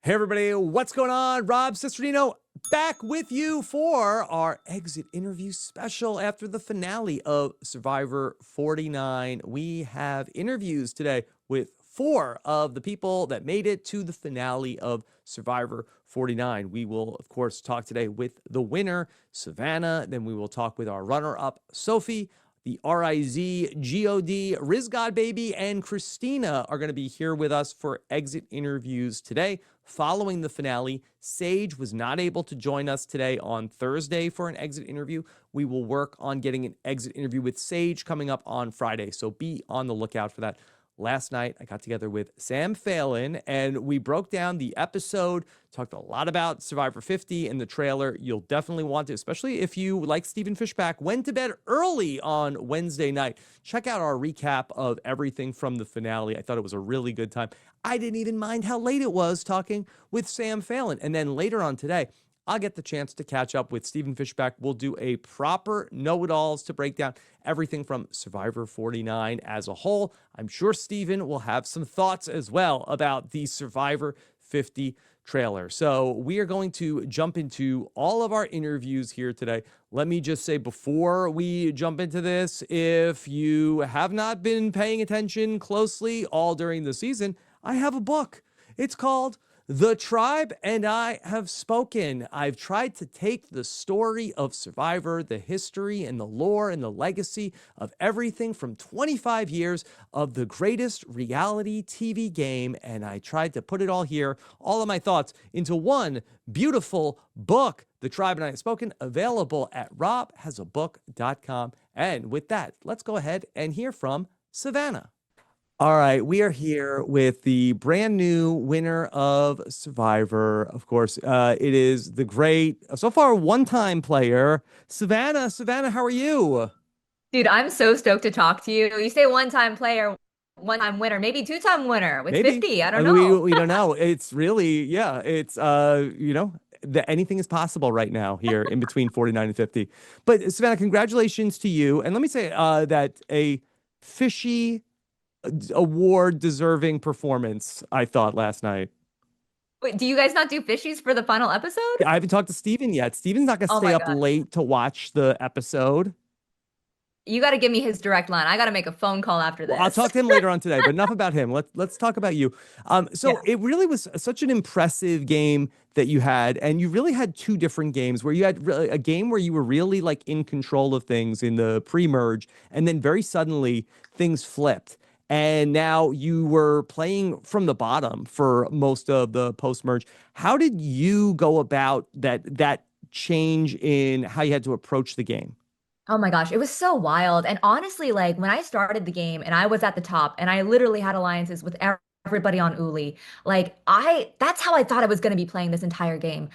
Hey everybody, what's going on? Rob Cesternino back with you for our exit interview special after the finale of Survivor 49. We have interviews today with 4 of the people that made it to the finale of Survivor 49. We will, of course, talk today with the winner, Savannah. Then we will talk with our runner-up, Sophi. The RIZ, Riz God Baby, and Kristina are going to be here with us for exit interviews today. Following the finale, Sage was not able to join us today on Thursday for an exit interview. We will work on getting an exit interview with Sage coming up on Friday, so be on the lookout for that. Last night, I got together with Sam Phelan, and we broke down the episode, talked a lot about Survivor 50 and the trailer. You'll definitely want to, especially if you, like Stephen Fishback, went to bed early on Wednesday night. Check out our recap of everything from the finale. I thought it was a really good time. I didn't even mind how late it was talking with Sam Phelan. And then later on today, I'll get the chance to catch up with Stephen Fishback. We'll do a proper know-it-alls to break down everything from Survivor 49 as a whole. I'm sure Stephen will have some thoughts as well about the Survivor 50 trailer. So we are going to jump into all of our interviews here today. Let me just say before we jump into this, if you have not been paying attention closely all during the season, I have a book. It's called The Tribe and I Have Spoken. I've tried to take the story of Survivor, the history and the lore and the legacy of everything from 25 years of the greatest reality TV game, and I tried to put it all here, all of my thoughts, into one beautiful book. The Tribe and I Have Spoken, available at robhasabook.com. And with that, let's go ahead and hear from Savannah. All right, we are here with the brand new winner of Survivor. Of course, it is the great, so far, one-time player, Savannah. Savannah, how are you? Dude, I'm so stoked to talk to you. You say one-time player, one-time winner, maybe two-time winner with Maybe. 50. I don't We, know. we don't know. It's really, yeah, it's, anything is possible right now here in between 49 and 50. But Savannah, congratulations to you. And let me say that a fishy award deserving performance, I thought, last night. Wait, do you guys not do fishies for the final episode? I haven't talked to Steven yet. Steven's not gonna Oh stay my up God. late to watch the episode. You got to give me his direct line. I got to make a phone call after Well, I'll this. talk to him later on today, but enough about him. Let's talk about you. So Yeah. it really was such an impressive game that you had, and you really had 2 different games where you had really a game where you were really like in control of things in the pre-merge, and then very suddenly things flipped. And now you were playing from the bottom for most of the post-merge. How did you go about that change in how you had to approach the game? Oh my gosh, it was so wild. And honestly, like when I started the game and I was at the top and I literally had alliances with everybody on Uli, that's how I thought I was going to be playing this entire game.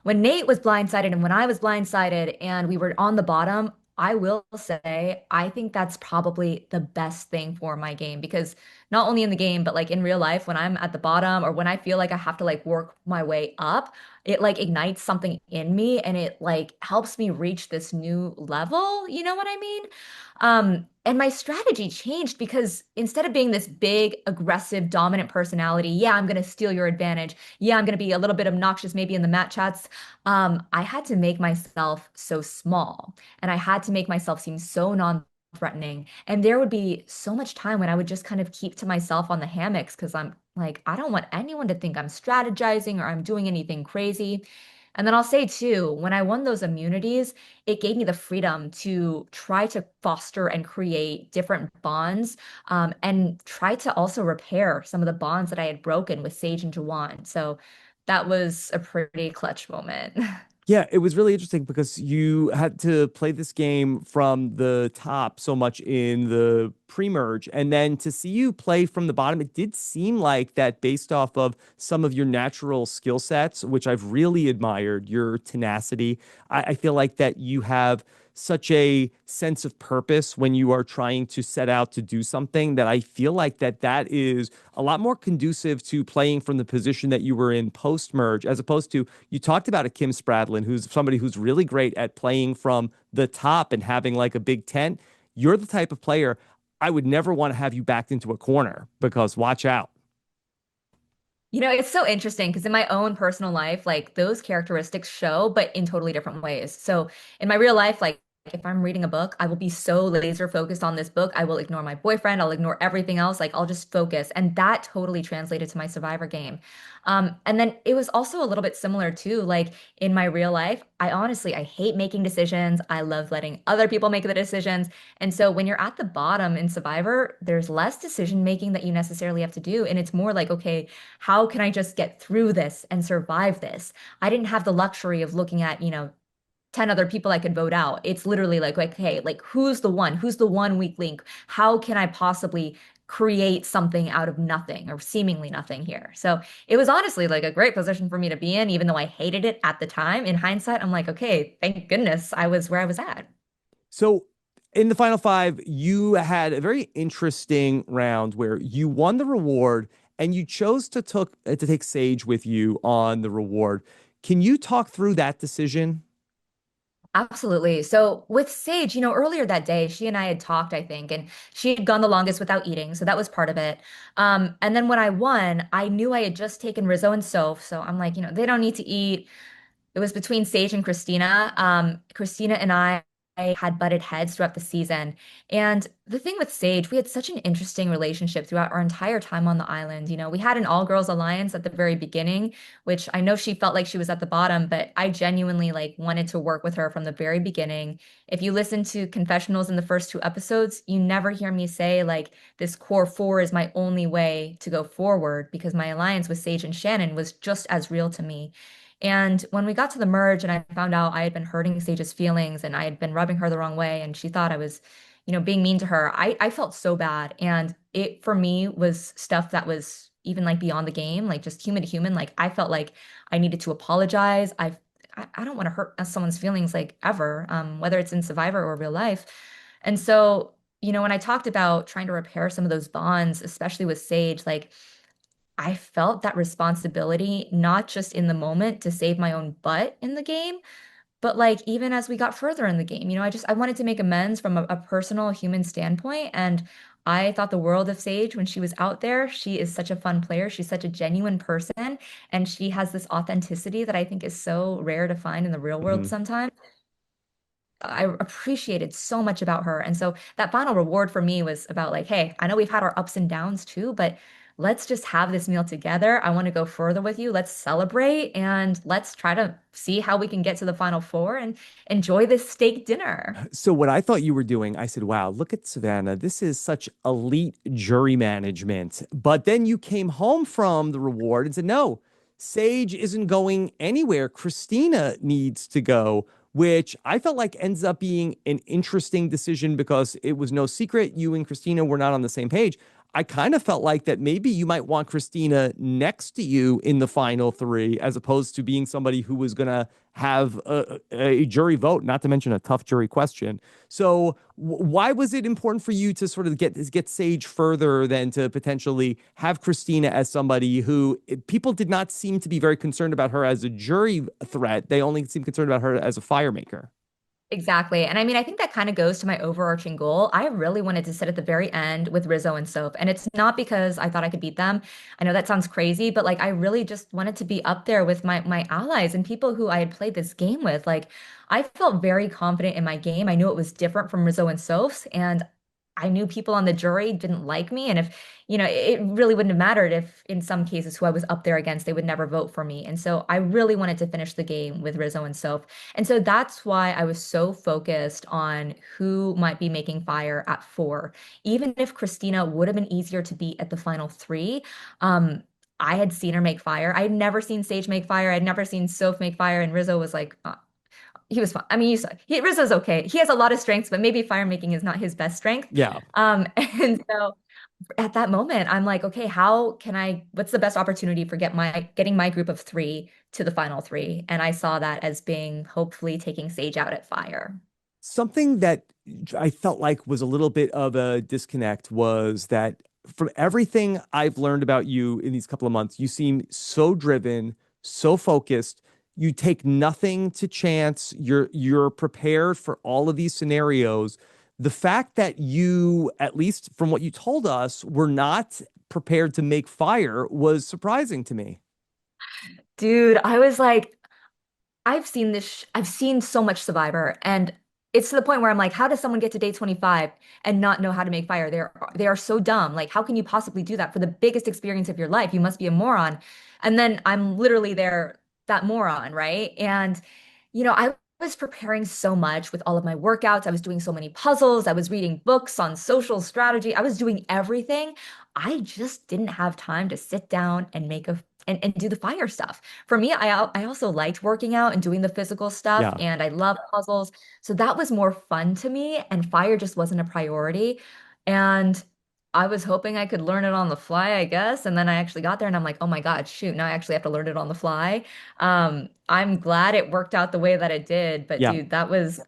When Nate was blindsided and when I was blindsided and we were on the bottom, I will say I think that's probably the best thing for my game because not only in the game, but like in real life, when I'm at the bottom or when I feel like I have to like work my way up, it like ignites something in me and it like helps me reach this new level. You know what I mean? And my strategy changed because instead of being this big, aggressive, dominant personality, yeah, I'm gonna steal your advantage. Yeah, I'm gonna be a little bit obnoxious maybe in the mat chats. I had to make myself so small and I had to make myself seem so non-threatening. And there would be so much time when I would just kind of keep to myself on the hammocks because I'm like, I don't want anyone to think I'm strategizing or I'm doing anything crazy. And then I'll say too, when I won those immunities, it gave me the freedom to try to foster and create different bonds, and try to also repair some of the bonds that I had broken with Sage and Juwan. So that was a pretty clutch moment. Yeah, it was really interesting because you had to play this game from the top so much in the pre-merge, and then to see you play from the bottom, it did seem like that based off of some of your natural skill sets, which I've really admired, your tenacity. I feel like that you have such a sense of purpose when you are trying to set out to do something that I feel like that is a lot more conducive to playing from the position that you were in post merge, as opposed to you talked about a Kim Spradlin, who's somebody who's really great at playing from the top and having like a big tent. You're the type of player I would never want to have you backed into a corner because watch out. It's so interesting because in my own personal life, like those characteristics show, but in totally different ways. So in my real life, like if I'm reading a book, I will be so laser focused on this book. I will ignore my boyfriend. I'll ignore everything else. Like I'll just focus. And that totally translated to my Survivor game. And then it was also a little bit similar too. Like in my real life, I hate making decisions. I love letting other people make the decisions. And so when you're at the bottom in Survivor, there's less decision making that you necessarily have to do. And it's more like, okay, how can I just get through this and survive this? I didn't have the luxury of looking at, 10 other people I could vote out. It's literally like, hey, like who's the one? Who's the one weak link? How can I possibly create something out of nothing or seemingly nothing here? So it was honestly like a great position for me to be in, even though I hated it at the time. In hindsight, I'm like, okay, thank goodness I was where I was at. So in the final five, you had a very interesting round where you won the reward and you chose to take Sage with you on the reward. Can you talk through that decision? Absolutely. So with Sage, earlier that day, she and I had talked, I think, and she had gone the longest without eating. So that was part of it. And then when I won, I knew I had just taken Rizzo and Soph. So I'm like, they don't need to eat. It was between Sage and Kristina. Kristina and I had butted heads throughout the season. And the thing with Sage, we had such an interesting relationship throughout our entire time on the island. We had an all-girls alliance at the very beginning, which I know she felt like she was at the bottom, but I genuinely like wanted to work with her from the very beginning. If you listen to confessionals in the first two episodes, you never hear me say like this core four is my only way to go forward because my alliance with Sage and Shannon was just as real to me. And when we got to the merge and I found out I had been hurting Sage's feelings and I had been rubbing her the wrong way and she thought I was, being mean to her, I felt so bad. And it for me was stuff that was even like beyond the game, like just human to human. Like I felt like I needed to apologize. I don't want to hurt someone's feelings like ever, whether it's in Survivor or real life. And so, when I talked about trying to repair some of those bonds, especially with Sage, like I felt that responsibility, not just in the moment to save my own butt in the game, but like even as we got further in the game, I wanted to make amends from a personal human standpoint. And I thought the world of Sage when she was out there. She is such a fun player. She's such a genuine person. And she has this authenticity that I think is so rare to find in the real world Mhm. sometimes. I appreciated so much about her. And so that final reward for me was about like, hey, I know we've had our ups and downs too, but let's just have this meal together. I want to go further with you. Let's celebrate and let's try to see how we can get to the final four and enjoy this steak dinner. So what I thought you were doing, I said, wow, look at Savannah. This is such elite jury management. But then you came home from the reward and said, no, Sage isn't going anywhere. Kristina needs to go, which I felt like ends up being an interesting decision because it was no secret you and Kristina were not on the same page. I kind of felt like that maybe you might want Kristina next to you in the final three, as opposed to being somebody who was going to have a jury vote, not to mention a tough jury question. So why was it important for you to sort of get Sage further than to potentially have Kristina as somebody who people did not seem to be very concerned about her as a jury threat? They only seemed concerned about her as a fire maker. Exactly. And I mean, I think that kind of goes to my overarching goal. I really wanted to sit at the very end with Rizzo and Soph. And it's not because I thought I could beat them. I know that sounds crazy, but like I really just wanted to be up there with my allies and people who I had played this game with. Like I felt very confident in my game. I knew it was different from Rizzo and Soph's, and I knew people on the jury didn't like me. And if, it really wouldn't have mattered if in some cases who I was up there against, they would never vote for me. And so I really wanted to finish the game with Rizzo and Soph. And so that's why I was so focused on who might be making fire at four. Even if Kristina would have been easier to beat at the final three, I had seen her make fire. I had never seen Sage make fire. I'd never seen Soph make fire. And Rizzo was like, he was fine. I mean, Rizzo's okay. He has a lot of strengths, but maybe fire making is not his best strength. Yeah. And so at that moment, I'm like, okay, what's the best opportunity for getting my group of three to the final three? And I saw that as being hopefully taking Sage out at fire. Something that I felt like was a little bit of a disconnect was that from everything I've learned about you in these couple of months, you seem so driven, so focused. You take nothing to chance. You're prepared for all of these scenarios the fact that you, at least from what you told us, were not prepared to make fire was surprising to me. Dude, I was like, I've seen so much Survivor, and it's to the point where I'm like, how does someone get to day 25 and not know how to make fire? They are so dumb. Like, how can you possibly do that for the biggest experience of your life? You must be a moron. And then I'm literally there, that moron, right? And I was preparing so much with all of my workouts. I was doing so many puzzles. I was reading books on social strategy. I was doing everything. I just didn't have time to sit down and and do the fire stuff. For me, I also liked working out and doing the physical stuff, Yeah. and I love puzzles. So that was more fun to me, and fire just wasn't a priority. And I was hoping I could learn it on the fly, I guess. And then I actually got there and I'm like, oh my God, shoot, now I actually have to learn it on the fly. I'm glad it worked out the way that it did, but Yeah. dude, that was,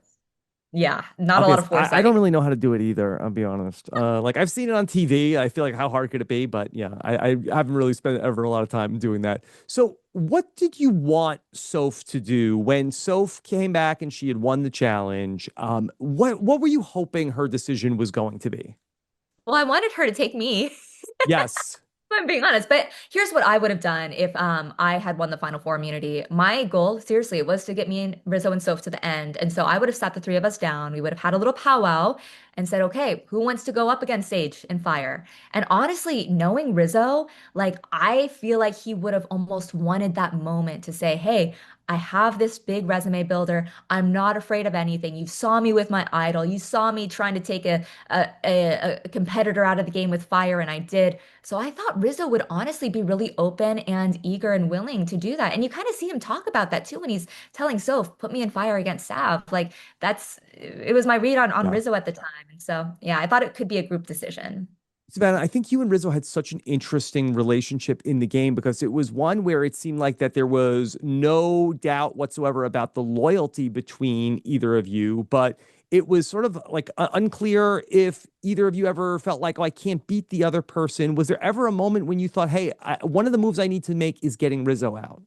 yeah, not I'll a be lot honest, of I don't foresight. really know how to do it either. I'll be honest. Like I've seen it on TV. I feel like how hard could it be? But yeah, I haven't really spent ever a lot of time doing that. So what did you want Soph to do when Soph came back and she had won the challenge? What were you hoping her decision was going to be? Well, I wanted her to take me. Yes. I'm being honest, but here's what I would have done if I had won the Final Four immunity. My goal, seriously, was to get me and Rizzo and Soph to the end. And so I would have sat the three of us down. We would have had a little powwow and said, okay, who wants to go up against Sage and Fire? And honestly, knowing Rizzo, like I feel like he would have almost wanted that moment to say, hey, I have this big resume builder. I'm not afraid of anything. You saw me with my idol. You saw me trying to take a competitor out of the game with fire, and I did. So I thought Rizzo would honestly be really open and eager and willing to do that. And you kind of see him talk about that too when he's telling Soph, put me in fire against Sav. Like it was my read on Yeah. Rizzo at the time. And so yeah, I thought it could be a group decision. Savannah, I think you and Rizzo had such an interesting relationship in the game because it was one where it seemed like that there was no doubt whatsoever about the loyalty between either of you, but it was sort of like unclear if either of you ever felt like, oh, I can't beat the other person. Was there ever a moment when you thought, hey, one of the moves I need to make is getting Rizzo out?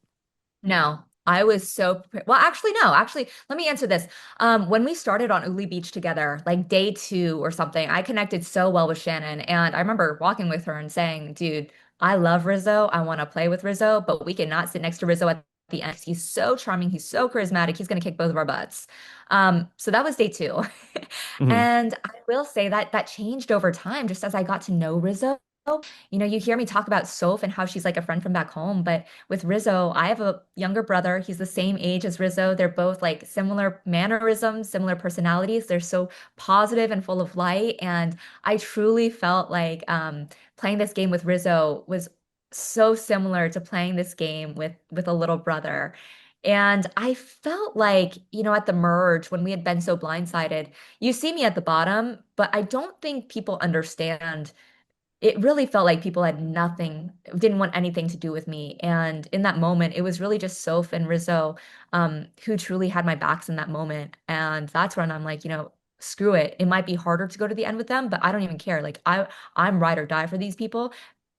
No, I was so prepared. Well, actually, no. Actually, let me answer this. When we started on Uli Beach together, like day two or something, I connected so well with Shannon. And I remember walking with her and saying, dude, I love Rizzo. I want to play with Rizzo, but we cannot sit next to Rizzo at the end. He's so charming. He's so charismatic. He's going to kick both of our butts. So that was day two. Mhm. And I will say that that changed over time, just as I got to know Rizzo. You hear me talk about Soph and how she's like a friend from back home, but with Rizzo, I have a younger brother. He's the same age as Rizzo. They're both like similar mannerisms, similar personalities. They're so positive and full of light. And I truly felt like playing this game with Rizzo was so similar to playing this game with a little brother. And I felt like, at the merge when we had been so blindsided, you see me at the bottom, but I don't think people understand it really felt like people had nothing, didn't want anything to do with me. And in that moment, it was really just Soph and Rizzo who truly had my backs in that moment. And that's when I'm like, screw it. It might be harder to go to the end with them, but I don't even care. Like I'm ride or die for these people.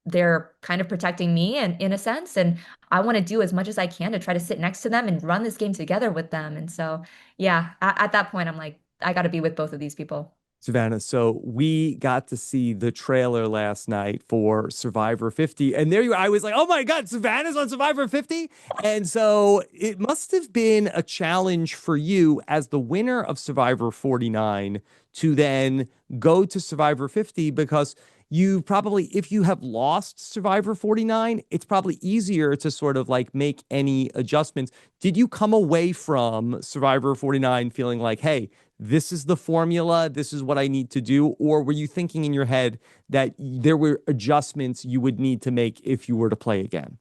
They're kind of protecting me and in a sense, and I want to do as much as I can to try to sit next to them and run this game together with them. And so, yeah, at that point, I'm like, I got to be with both of these people. Savannah, so we got to see the trailer last night for Survivor 50. And there you are. I was like, oh my God, Savannah's on Survivor 50. And so it must have been a challenge for you as the winner of Survivor 49 to then go to Survivor 50 because you probably, if you have lost Survivor 49, it's probably easier to sort of like make any adjustments. Did you come away from Survivor 49 feeling like, hey, this is the formula, this is what I need to do? Or were you thinking in your head that there were adjustments you would need to make if you were to play again?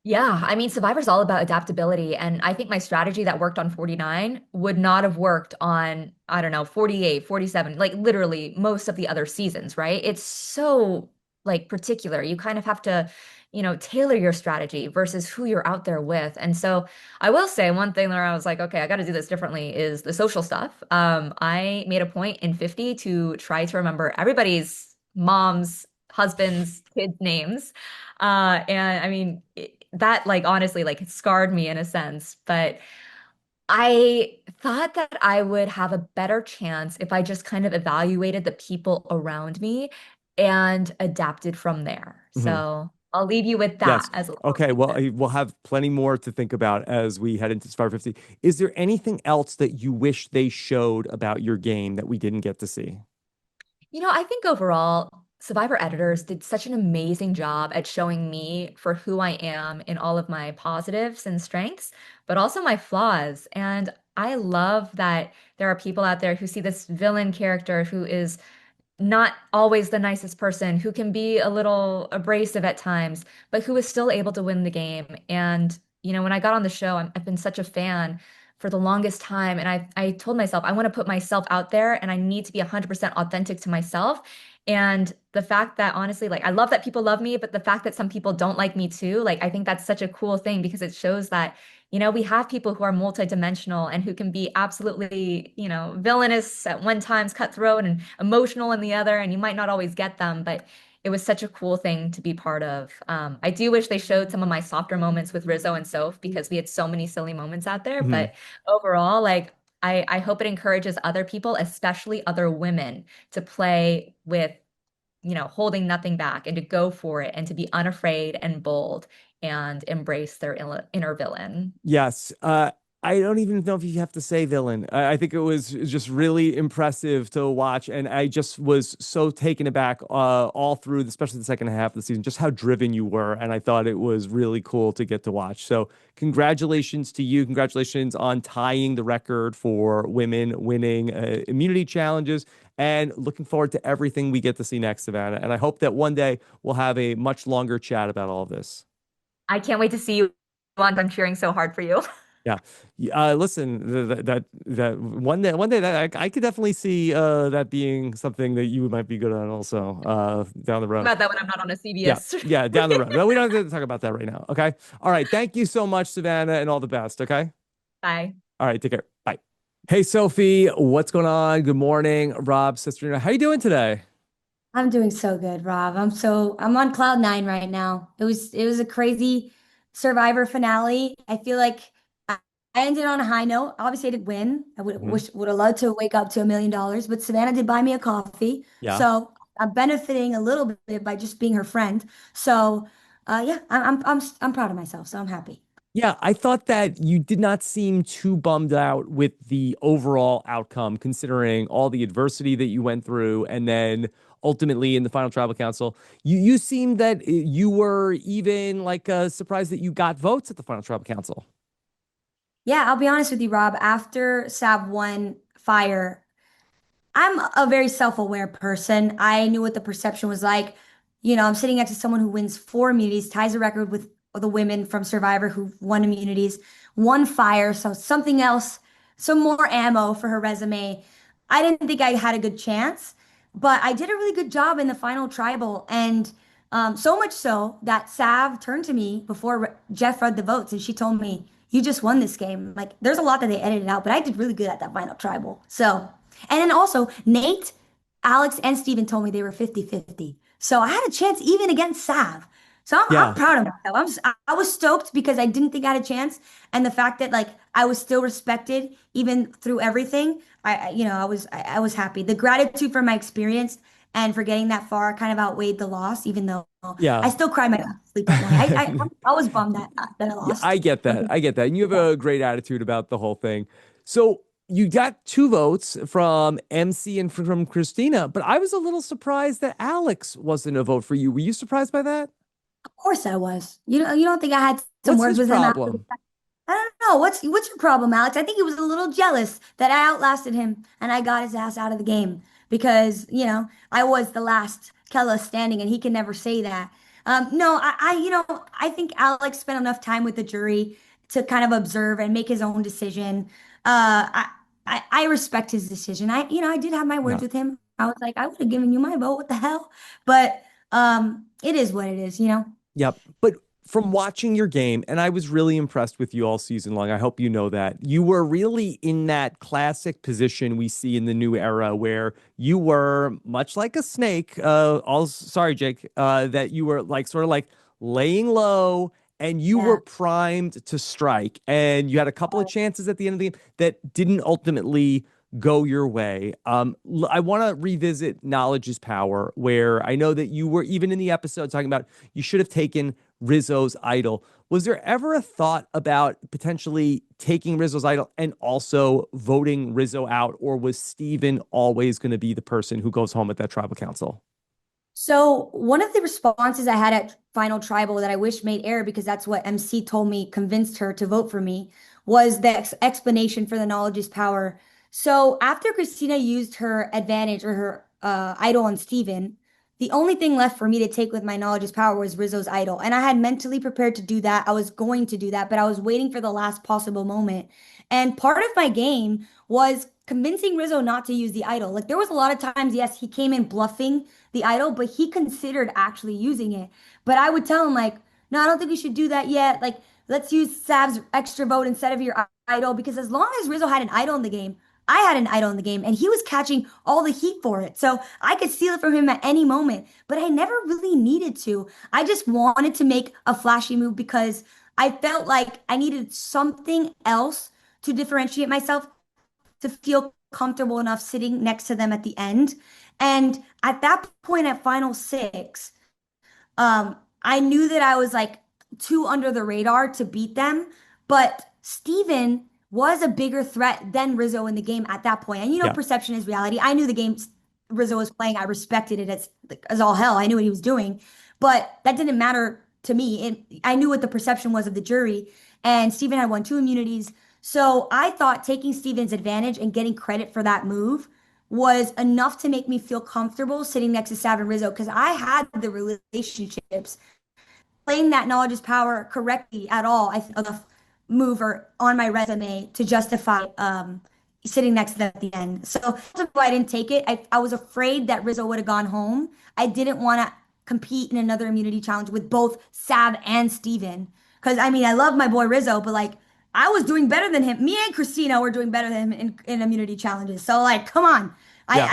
Yeah, I mean, Survivor's all about adaptability. And I think my strategy that worked on 49 would not have worked on, I don't know, 48, 47, like literally most of the other seasons, right? It's so like particular. You kind of have to, tailor your strategy versus who you're out there with. And so I will say one thing where I was like, okay, I got to do this differently is the social stuff. I made a point in 50 to try to remember everybody's mom's, husband's, kids' names. And I mean, that like honestly like scarred me in a sense, but I thought that I would have a better chance if I just kind of evaluated the people around me and adapted from there. Mhm. So I'll leave you with Yes. that as a little Okay. Well, snippet. we'll have plenty more to think about as we head into Survivor 50. Is there anything else that you wish they showed about your game that we didn't get to see? I think overall, Survivor editors did such an amazing job at showing me for who I am in all of my positives and strengths, but also my flaws. And I love that there are people out there who see this villain character who is not always the nicest person, who can be a little abrasive at times, but who is still able to win the game. And, when I got on the show, I've been such a fan for the longest time. And I told myself, I want to put myself out there and I need to be 100% authentic to myself. And the fact that honestly, like, I love that people love me, but the fact that some people don't like me too, like, I think that's such a cool thing because it shows that we have people who are multidimensional and who can be absolutely, villainous at one times, cutthroat and emotional in the other, and you might not always get them, but it was such a cool thing to be part of. I do wish they showed some of my softer moments with Rizzo and Soph because we had so many silly moments out there, Mhm. but overall, like I hope it encourages other people, especially other women, to play with, holding nothing back and to go for it and to be unafraid and bold and embrace their inner villain. Yes. I don't even know if you have to say villain. I think it was just really impressive to watch, and I just was so taken aback all through, especially the second half of the season, just how driven you were, and I thought it was really cool to get to watch. So, congratulations to you. Congratulations on tying the record for women winning immunity challenges, and looking forward to everything we get to see next, Savannah. And I hope that one day we'll have a much longer chat about all of this. I can't wait to see you on. I'm cheering so hard for you. Yeah. Listen, that one day that I could definitely see that being something that you might be good at also down the road. About that when I'm not on a Yeah. CBS. Yeah, down the road. But we don't have to talk about that right now. Okay. All right. Thank you so much, Savannah, and all the best. Okay. Bye. All right. Take care. Bye. Hey, Sophie, what's going on? Good morning. Rob Cesternino. How you doing today? I'm doing so good, Rob. I'm on cloud nine right now. It was a crazy Survivor finale. I feel like I, I ended on a high note. Obviously, I didn't win. I Hmm. would have loved to wake up to $1 million, but Savannah did buy me a coffee, Yeah. so I'm benefiting a little bit by just being her friend. So, yeah, I'm proud of myself. So I'm happy. Yeah, I thought that you did not seem too bummed out with the overall outcome, considering all the adversity that you went through, and then ultimately in the final tribal council, you seemed that you were even like surprised that you got votes at the final tribal council. Yeah, I'll be honest with you, Rob. After Sav won Fire, I'm a very self-aware person. I knew what the perception was like. I'm sitting next to someone who wins four immunities, ties a record with the women from Survivor who won immunities, won Fire, so something else, some more ammo for her resume. I didn't think I had a good chance, but I did a really good job in the final tribal, and so much so that Sav turned to me before Jeff read the votes, and she told me, "You just won this game." Like, there's a lot that they edited out, but I did really good at that final tribal. So. And then also, Nate, Alex, and Steven told me they were 50-50. So I had a chance even against Sav. So I'm Yeah. proud of myself. I was stoked because I didn't think I had a chance. And the fact that like I was still respected even through everything, I was happy. The gratitude for my experience and for getting that far kind of outweighed the loss, even though Yeah. I still cried myself to sleep that morning. I was bummed that I Yeah, lost. I get that. I get that. And you have a great attitude about the whole thing. So you got two votes from MC and from Christina, but I was a little surprised that Alex wasn't a vote for you. Were you surprised by that? Of course I was. You don't think I had some What's words his with him after? problem? I don't know. What's your problem, Alex? I think he was a little jealous that I outlasted him and I got his ass out of the game because, I was the last Kella standing and he can never say that. No, I think Alex spent enough time with the jury to kind of observe and make his own decision. I respect his decision. I did have my Yeah. words with him. I was like, I would have given you my vote. What the hell? But it is what it is. Yep. But from watching your game, and I was really impressed with you all season long. I hope you know that. You were really in that classic position we see in the new era where you were much like a snake. Sorry, Jake, that you were like sort of like laying low and you were Yeah. primed to strike, and you had a couple of chances at the end of the game that didn't ultimately go your way. I want to revisit knowledge is power, where I know that you were even in the episode talking about you should have taken Rizzo's idol. Was there ever a thought about potentially taking Rizzo's idol and also voting Rizzo out, or was Steven always going to be the person who goes home at that tribal council? So one of the responses I had at Final Tribal that I wish made air because that's what MC told me convinced her to vote for me was the explanation for the knowledge is power. So after Kristina used her advantage or her idol on Steven, the only thing left for me to take with my knowledge is power was Rizzo's idol. And I had mentally prepared to do that. I was going to do that, but I was waiting for the last possible moment. And part of my game was convincing Rizzo not to use the idol. Like there was a lot of times, yes, he came in bluffing the idol, but he considered actually using it. But I would tell him like, no, I don't think we should do that yet. Like, let's use Sav's extra vote instead of your idol because as long as Rizzo had an idol in the game, I had an idol in the game and he was catching all the heat for it. So I could steal it from him at any moment, but I never really needed to. I just wanted to make a flashy move because I felt like I needed something else to differentiate myself to feel comfortable enough sitting next to them at the end. And at that point at Final Six, I knew that I was like too under the radar to beat them, but Steven was a bigger threat than Rizzo in the game at that point. And you know, Yeah. perception is reality. I knew the game Rizzo was playing. I respected it as all hell. I knew what he was doing, but that didn't matter to me. I knew what the perception was of the jury, and Steven had won two immunities. So I thought taking Steven's advantage and getting credit for that move was enough to make me feel comfortable sitting next to Sav and Rizzo because I had the relationships playing that knowledge is power correctly at all. I think enough mover on my resume to justify sitting next to them at the end. So that's why I didn't take it. I was afraid that Rizzo would have gone home. I didn't want to compete in another immunity challenge with both Sav and Steven. Because I mean, I love my boy Rizzo, but like I was doing better than him. Me and Kristina were doing better than him in immunity challenges. So like, come on. Yeah.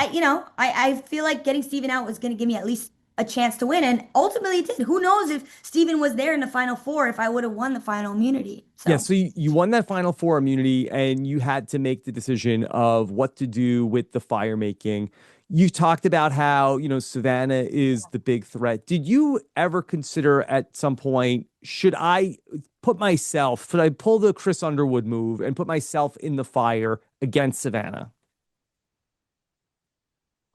I feel like getting Steven out was going to give me at least a chance to win. And ultimately it did. Who knows if Steven was there in the final four if I would have won the final immunity. Yeah, So so you won that Final Four immunity, and you had to make the decision of what to do with the fire making. You talked about how, Savannah is the big threat. Did you ever consider at some point, should I pull the Chris Underwood move and put myself in the fire against Savannah?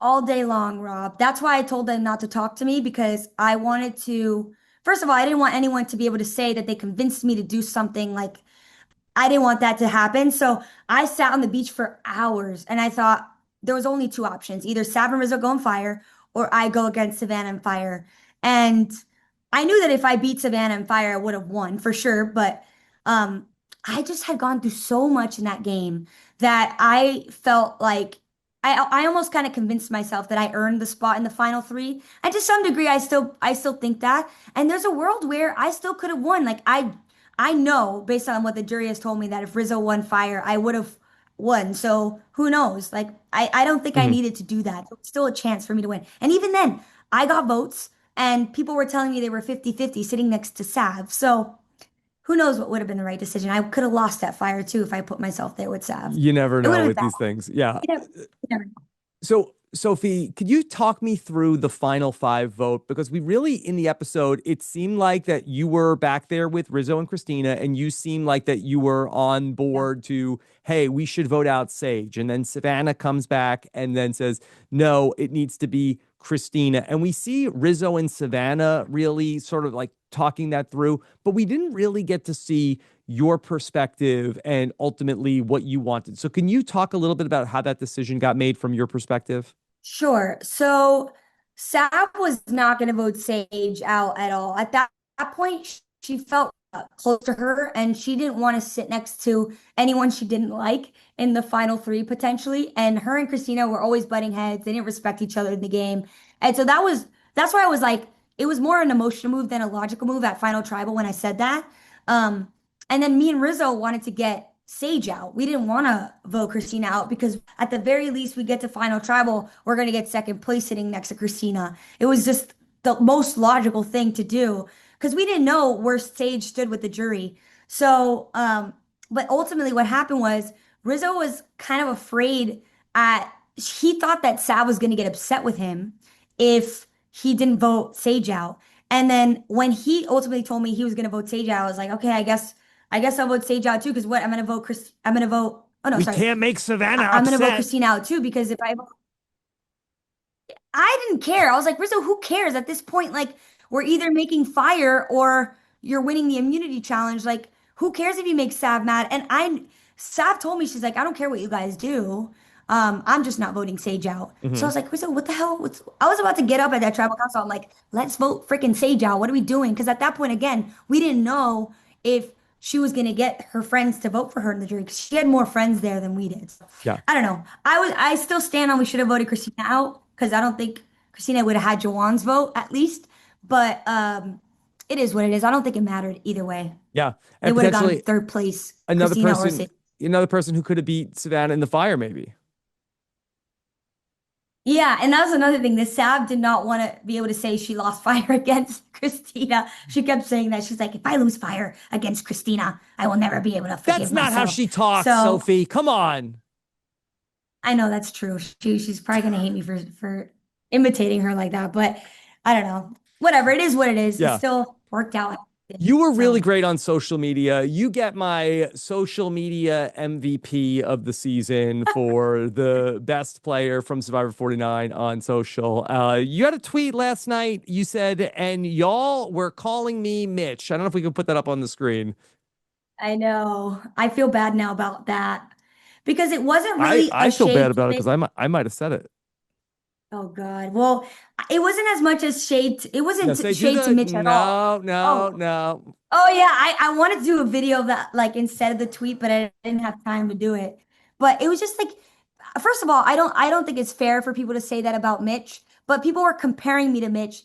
all day long, Rob. That's why I told them not to talk to me because I wanted to, first of all, I didn't want anyone to be able to say that they convinced me to do something like I didn't want that to happen. So I sat on the beach for hours and I thought there was only two options, either Sav and Rizzo go on fire or I go against Savannah and fire. And I knew that if I beat Savannah and fire, I would have won for sure. But um, I just had gone through so much in that game that I felt like I almost kind of convinced myself that I earned the spot in the final three. And to some degree, I still think that. And there's a world where I still could have won. Like I know based on what the jury has told me that if Rizzo won fire, I would have won. So who knows? Like I don't think I Mhm. needed to do that. It's still a chance for me to win. And even then, I got votes and people were telling me they were 50-50 sitting next to Sav. So who knows what would have been the right decision? I could have lost that fire too if I put myself there with Sav. You never It would know have with been these things. Yeah. bad. You never know. So, Sophie, could you talk me through the final five vote? Because we really, in the episode, it seemed like that you were back there with Rizzo and Kristina, and you seemed like that you were on Yeah. board to, hey, we should vote out Sage. And then Savannah comes back and then says, no, it needs to be Kristina. And we see Rizzo and Savannah really sort of like talking that through, but we didn't really get to see your perspective and ultimately what you wanted. So can you talk a little bit about how that decision got made from your perspective? Sure. So Sav was not going to vote Sage out at all. At that point, she felt close to her and she didn't want to sit next to anyone she didn't like in the final three potentially. And her and Christina were always butting heads. They didn't respect each other in the game. And so that's why I was like, it was more an emotional move than a logical move at Final Tribal when I said that. Um, and then me and Rizzo wanted to get Sage out. We didn't want to vote Christina out because at the very least we get to Final Tribal, we're going to get second place sitting next to Christina. It was just the most logical thing to do. because we didn't know where Sage stood with the jury. So, but ultimately what happened was Rizzo was kind of afraid at, he thought that Sav was going to get upset with him if he didn't vote Sage out. And then when he ultimately told me he was going to vote Sage out, I was like, okay, I guess I'll vote Sage out too. Because what I'm going to vote I'm going to vote. Oh no, We sorry. can't make Savannah I'm going to vote upset. Kristina out too because if I didn't care. I was like, Rizzo, who cares at this point? Like, we're either making fire or you're winning the immunity challenge. Like, who cares if you make Sav mad? Sav told me, she's like, I don't care what you guys do. I'm just not voting Sage out. So I Hmm. was like, Rizzo, what the hell? I was about to get up at that tribal council. I'm like, let's vote freaking Sage out. What are we doing? Because at that point, again, we didn't know if she was gonna get her friends to vote for her in the jury because she had more friends there than we did. So, Yeah. I don't know. I still stand on we should have voted Kristina out because I don't think Kristina would have had Juwan's vote at least. But it is what it is. I don't think it mattered either way. Yeah. They And would have gotten potentially third place, another Kristina or person, Sage. another person who could have beat Savannah in the fire, maybe. Yeah, and that was another thing. The Sav did not want to be able to say she lost fire against Kristina. She kept saying that. She's like, if I lose fire against Kristina, I will never be able to That's forgive not how myself. she talks, So Sophie. Come on. I know that's true. She's probably gonna hate me for imitating her like that, but I don't know. Whatever, it is what it is. It Yeah. still worked out. You were really So great on social media. You get my social media MVP of the season for the best player from Survivor 49 on social. You had a tweet last night. You said, and y'all were calling me Mitch. I don't know if we can put that up on the screen. I know. I feel bad now about that because it wasn't I really I a feel bad shade to about it Mitch. because I might have said it. Oh God. Well, it wasn't as much as shade. It Yeah, wasn't say do shade to the Mitch at all. no, no, Oh, no. oh yeah, I wanted to do a video of that like instead of the tweet, but I didn't have time to do it. But it was just like first of all, I don't think it's fair for people to say that about Mitch, but people were comparing me to Mitch,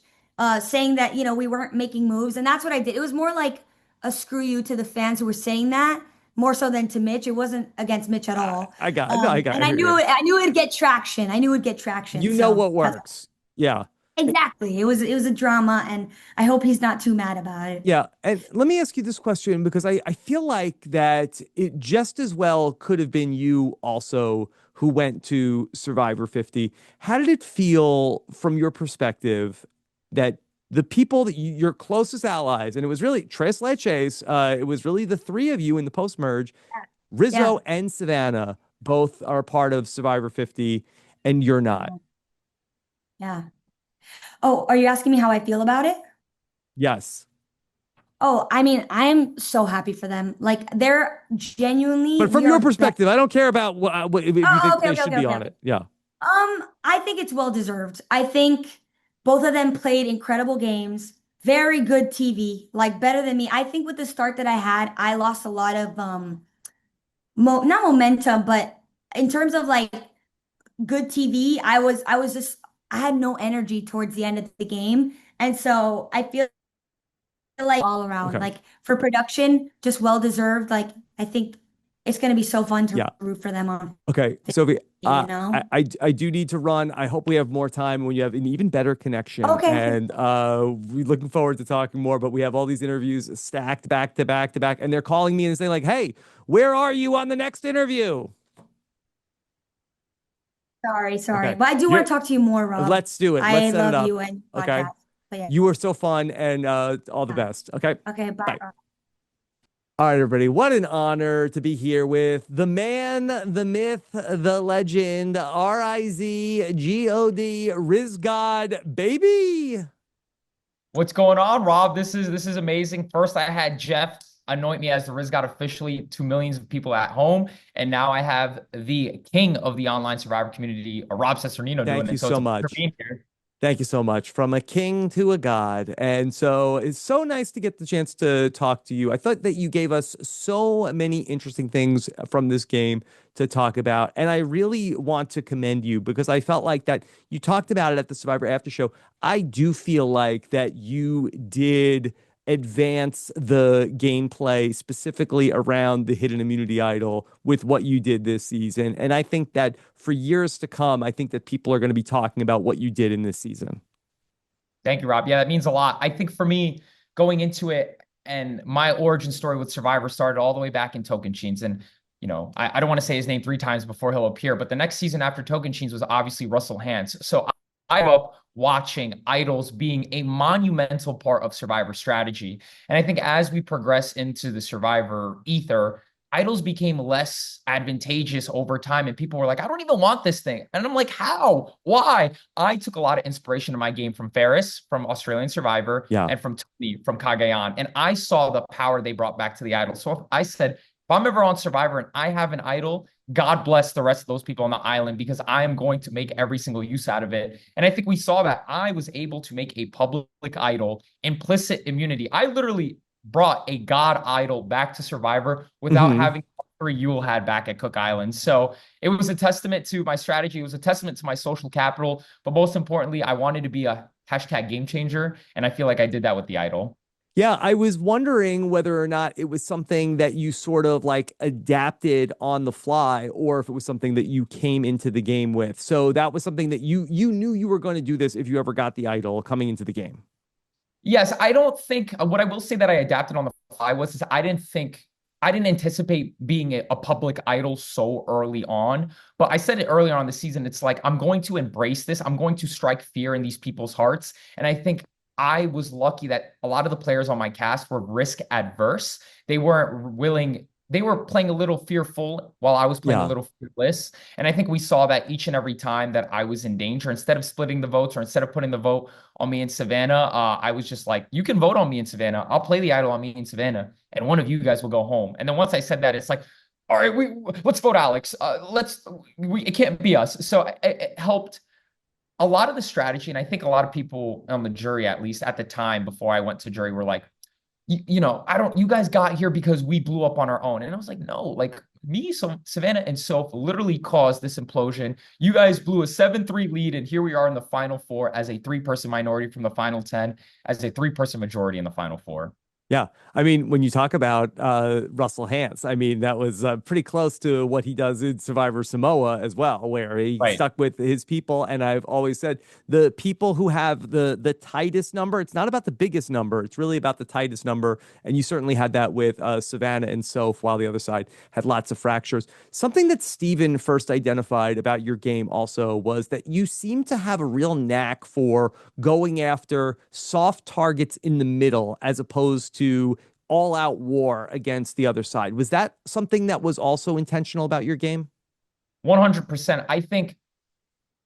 saying that, we weren't making moves, and that's what I did. It was more like a screw you to the fans who were saying that, more so than to Mitch. It wasn't against Mitch at all. I got no, I got And I I hear knew you. it, I knew it'd get traction. I knew it'd get traction. You know So what that's works. Yeah. exactly. It was a drama, and I hope he's not too mad about it. Yeah. And let me ask you this question because I feel like that it just as well could have been you also who went to Survivor 50. How did it feel from your perspective that the people that your closest allies, and it was really Tres Leches, it was really the three of you in the post merge, Yeah. Rizzo and Savannah, both are part of Survivor 50, and you're not? Yeah. Yeah. Oh, are you asking me how I feel about it? Yes. Oh, I mean, I'm so happy for them. Like they're genuinely, But from we your are better. perspective, I don't care about what if you Oh, think okay, they okay, should okay, be okay, on okay. it. Yeah. I think it's well deserved. I think both of them played incredible games, very good TV, like better than me. I think with the start that I had, I lost a lot of not momentum, but in terms of like good TV, I was just I had no energy towards the end of the game. And so I feel like all around, Okay. like for production, just well deserved. Like I think it's gonna be so fun to Yeah. root for them on Okay. 50, Sophie, you know? I do need to run. I hope we have more time when you have an even better connection. Okay, okay. And we're looking forward to talking more. But we have all these interviews stacked back to back to back, and they're calling me and saying like, "Hey, where are you on the next interview?" Sorry, sorry. Okay. But I do want You're to talk to you more, Rob. let's do it. Let's I set it love up. you and Okay. podcast. But yeah, You were so fun and all the yeah. best. Okay. Okay, bye, Bye. Rob. All right, everybody. What an honor to be here with the man, the myth, the legend, Rizgod, Riz God, baby. What's going on, Rob? This is amazing. First, I had Jeff anoint me as the Riz God officially to millions of people at home, and now I have the king of the online survivor community, Rob Cesternino, doing Thank you it. So so it's a pleasure much. being here. Thank you so much. From a king to a god. And so it's so nice to get the chance to talk to you. I thought that you gave us so many interesting things from this game to talk about. And I really want to commend you because I felt like that you talked about it at the Survivor After Show. I do feel like that you did advance the gameplay specifically around the hidden immunity idol with what you did this season. And I think that for years to come, I think that people are going to be talking about what you did in this season. Thank you, Rob. Yeah, that means a lot. I think for me, going into it, and my origin story with Survivor started all the way back in Tocantins. And, I don't want to say his name 3 times before he'll appear, but the next season after Tocantins was obviously Russell Hantz. So I grew up watching idols being a monumental part of Survivor strategy. And I think as we progress into the Survivor ether, idols became less advantageous over time. And people were like, I don't even want this thing. And I'm like, how? Why? I took a lot of inspiration in my game from Ferris, from Australian Survivor, Yeah. and from Tony, from Cagayan. And I saw the power they brought back to the idol. So I said, if I'm ever on Survivor and I have an idol, God bless the rest of those people on the island, because I am going to make every single use out of it. And I think we saw that I was able to make a public idol, implicit immunity. I literally brought a god idol back to Survivor without having Yule had back at Cook Island. So it was a testament to my strategy. It was a testament to my social capital. But most importantly, I wanted to be a hashtag game changer. And I feel like I did that with the idol. Yeah, I was wondering whether or not it was something that you sort of like adapted on the fly, or if it was something that you came into the game with. So that was something that you knew you were going to do this if you ever got the idol coming into the game. Yes, I don't think what I will say that I adapted on the fly was is I didn't anticipate being a public idol so early on. But I said it earlier on the season. It's like, I'm going to embrace this. I'm going to strike fear in these people's hearts. And I think I was lucky that a lot of the players on my cast were risk adverse. They weren't willing. They were playing a little fearful while I was playing a little fearless. And I think we saw that each and every time that I was in danger, instead of splitting the votes or instead of putting the vote on me and Savannah, I was just like, you can vote on me and Savannah. I'll play the idol on me and Savannah, and one of you guys will go home. And then once I said that, it's like, all right, let's vote Alex. It can't be us. So it helped a lot of the strategy. And I think a lot of people on the jury, at least at the time before I went to jury, were like, you guys got here because we blew up on our own. And I was like, no, like me, so Savannah and Soph literally caused this implosion. You guys blew a 7-3 lead. And here we are in the final four as a 3-person minority from the final 10, as a 3-person majority in the final four. Yeah. I mean, when you talk about Russell Hantz, I mean, that was pretty close to what he does in Survivor Samoa as well, where he stuck with his people. And I've always said the people who have the tightest number, it's not about the biggest number. It's really about the tightest number. And you certainly had that with Savannah and Soph, while the other side had lots of fractures. Something that Steven first identified about your game also was that you seem to have a real knack for going after soft targets in the middle as opposed to all-out war against the other side. Was that something that was also intentional about your game? 100%. I think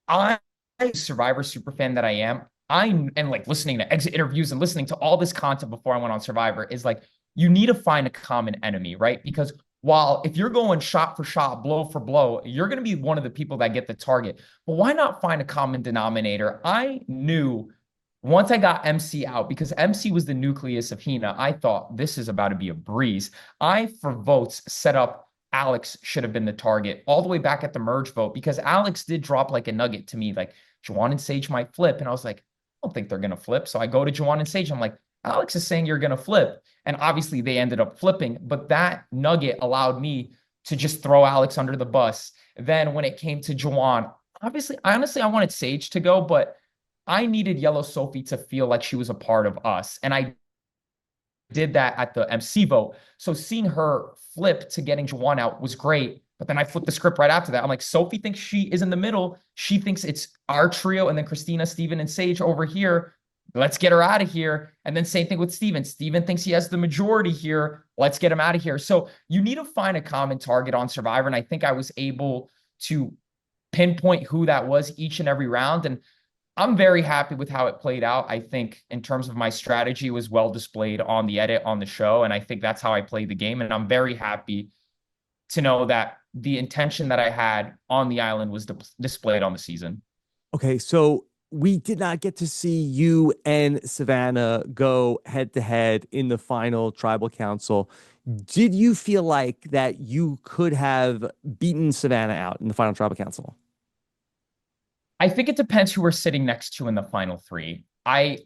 I'm a Survivor superfan that I am. And like listening to exit interviews and listening to all this content before I went on Survivor is like, you need to find a common enemy, right? Because while if you're going shot for shot, blow for blow, you're going to be one of the people that get the target. But why not find a common denominator? I knew once I got MC out, because MC was the nucleus of Hina, I thought this is about to be a breeze. I, for votes, set up Alex should have been the target all the way back at the merge vote, because Alex did drop like a nugget to me, like Juwan and Sage might flip. And I was like, I don't think they're going to flip. So I go to Juwan and Sage. I'm like, Alex is saying you're going to flip. And obviously they ended up flipping. But that nugget allowed me to just throw Alex under the bus. Then when it came to Juwan, honestly, I wanted Sage to go, but I needed Yellow Sophi to feel like she was a part of us. And I did that at the MC vote. So seeing her flip to getting Juwan out was great. But then I flipped the script right after that. I'm like, Sophi thinks she is in the middle. She thinks it's our trio. And then Kristina, Steven, and Sage over here. Let's get her out of here. And then same thing with Steven. Steven thinks he has the majority here. Let's get him out of here. So you need to find a common target on Survivor. And I think I was able to pinpoint who that was each and every round. And I'm very happy with how it played out. I think in terms of my strategy was well displayed on the edit on the show. And I think that's how I played the game. And I'm very happy to know that the intention that I had on the island was displayed on the season. Okay, so we did not get to see you and Savannah go head to head in the final tribal council. Did you feel like that you could have beaten Savannah out in the final tribal council? I think it depends who we're sitting next to in the final three. I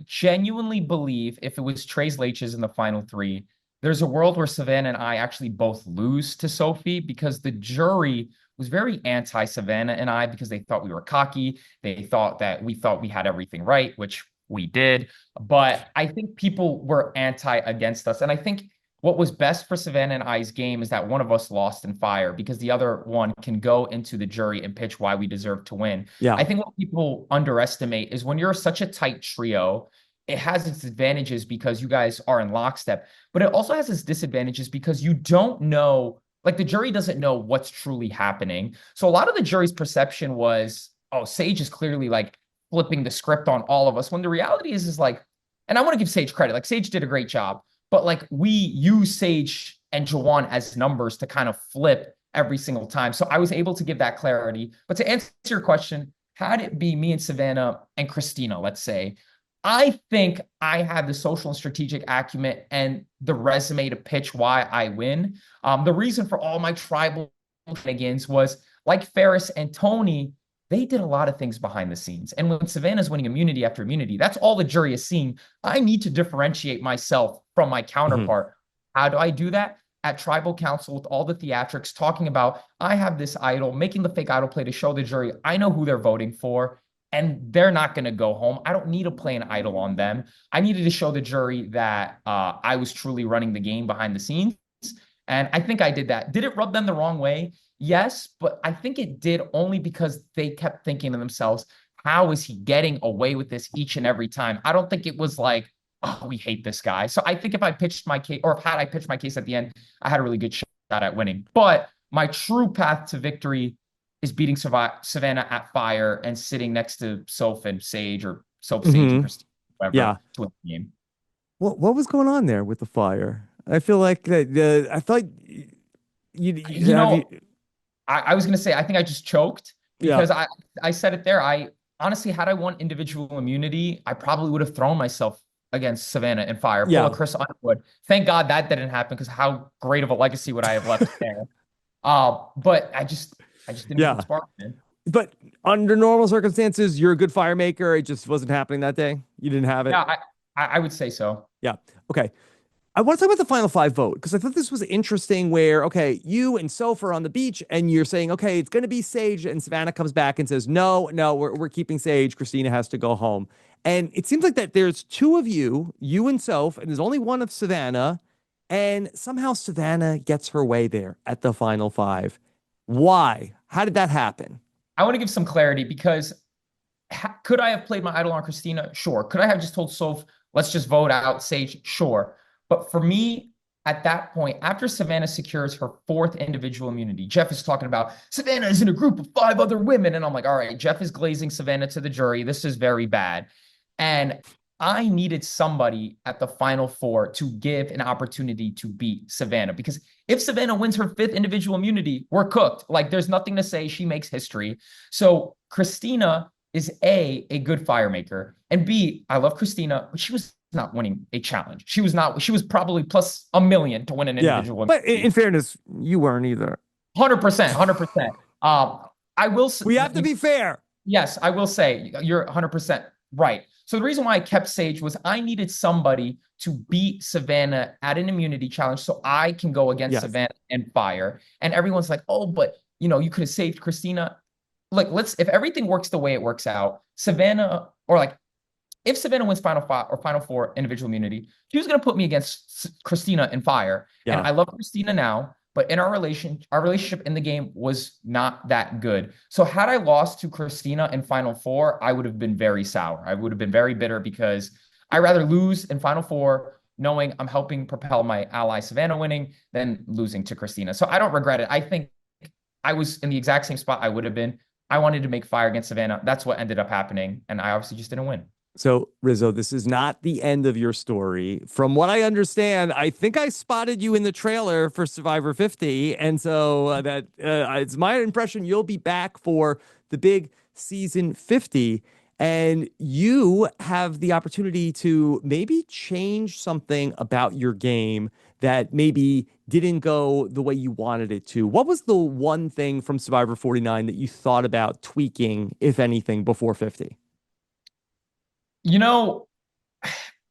genuinely believe if it was Tres Leches in the final three, there's a world where Savannah and I actually both lose to Sophi, because the jury was very anti-Savannah and I, because they thought we were cocky. They thought that we had everything right, which we did. But I think people were anti against us. And I think what was best for Savannah and I's game is that one of us lost in fire because the other one can go into the jury and pitch why we deserve to win. Yeah. I think what people underestimate is when you're such a tight trio, it has its advantages because you guys are in lockstep, but it also has its disadvantages because you don't know, like the jury doesn't know what's truly happening. So a lot of the jury's perception was, oh, Sage is clearly like flipping the script on all of us. When the reality is like, and I want to give Sage credit, like Sage did a great job, but like we use Sage and Juwan as numbers to kind of flip every single time. So I was able to give that clarity. But to answer your question, had it be me and Savannah and Kristina, let's say, I think I have the social and strategic acumen and the resume to pitch why I win. The reason for all my tribal shenanigans was like Ferris and Tony, they did a lot of things behind the scenes. And when Savannah's winning immunity after immunity, that's all the jury is seeing. I need to differentiate myself from my counterpart. How do I do that? At tribal council with all the theatrics, talking about, I have this idol, making the fake idol play to show the jury, I know who they're voting for, and they're not going to go home. I don't need to play an idol on them. I needed to show the jury that I was truly running the game behind the scenes. And I think I did that. Did it rub them the wrong way? Yes, but I think it did only because they kept thinking to themselves, how is he getting away with this each and every time? I don't think it was like, oh, we hate this guy. So I think if I pitched my case, or if had I pitched my case at the end, I had a really good shot at winning. But my true path to victory is beating Savannah at fire and sitting next to Soph and Sage, or Soph, Sage, and Kristina, whoever, to win the game. What was going on there with the fire? I feel like that. I thought you know, I was gonna say I think I just choked because I said it there. I honestly, had I won individual immunity, I probably would have thrown myself against Savannah and fire. Pull a Chris Underwood. Thank God that didn't happen because how great of a legacy would I have left there? But I just didn't get the spark, man. But under normal circumstances, you're a good fire maker. It just wasn't happening that day. You didn't have it. Yeah, I would say so. Yeah. Okay. I want to talk about the final five vote because I thought this was interesting where, okay, you and Soph are on the beach and you're saying, okay, it's going to be Sage, and Savannah comes back and says, no, we're keeping Sage. Kristina has to go home. And it seems like that there's two of you and Soph, and there's only one of Savannah, and somehow Savannah gets her way there at the final five. Why? How did that happen? I want to give some clarity because could I have played my idol on Kristina? Sure. Could I have just told Soph, let's just vote out Sage? Sure. But for me, at that point, after Savannah secures her fourth individual immunity, Jeff is talking about Savannah is in a group of 5 other women. And I'm like, all right, Jeff is glazing Savannah to the jury. This is very bad. And I needed somebody at the final 4 to give an opportunity to beat Savannah. Because if Savannah wins her 5th individual immunity, we're cooked. Like, there's nothing to say. She makes history. So Kristina is A good fire maker, and B, I love Kristina, but she was not winning a challenge. She was probably plus $1 million to win an individual. But in fairness, you weren't either. 100%. I will say, we have to be fair. Yes, I will say you're 100% right. So the reason why I kept Sage was I needed somebody to beat Savannah at an immunity challenge so I can go against Savannah and fire. And everyone's like, oh, but you could have saved Kristina. Like, if everything works the way it works out, Savannah, or like, if Savannah wins final 5 or final 4 individual immunity, she was going to put me against Kristina in fire. Yeah. And I love Kristina now, but in our relationship in the game was not that good. So had I lost to Kristina in final 4, I would have been very sour. I would have been very bitter because I rather lose in final 4 knowing I'm helping propel my ally Savannah winning than losing to Kristina. So I don't regret it. I think I was in the exact same spot I would have been. I wanted to make fire against Savannah. That's what ended up happening. And I obviously just didn't win. So, Rizzo, this is not the end of your story. From what I understand, I think I spotted you in the trailer for Survivor 50. And so it's my impression you'll be back for the big season 50. And you have the opportunity to maybe change something about your game that maybe didn't go the way you wanted it to. What was the one thing from Survivor 49 that you thought about tweaking, if anything, before 50?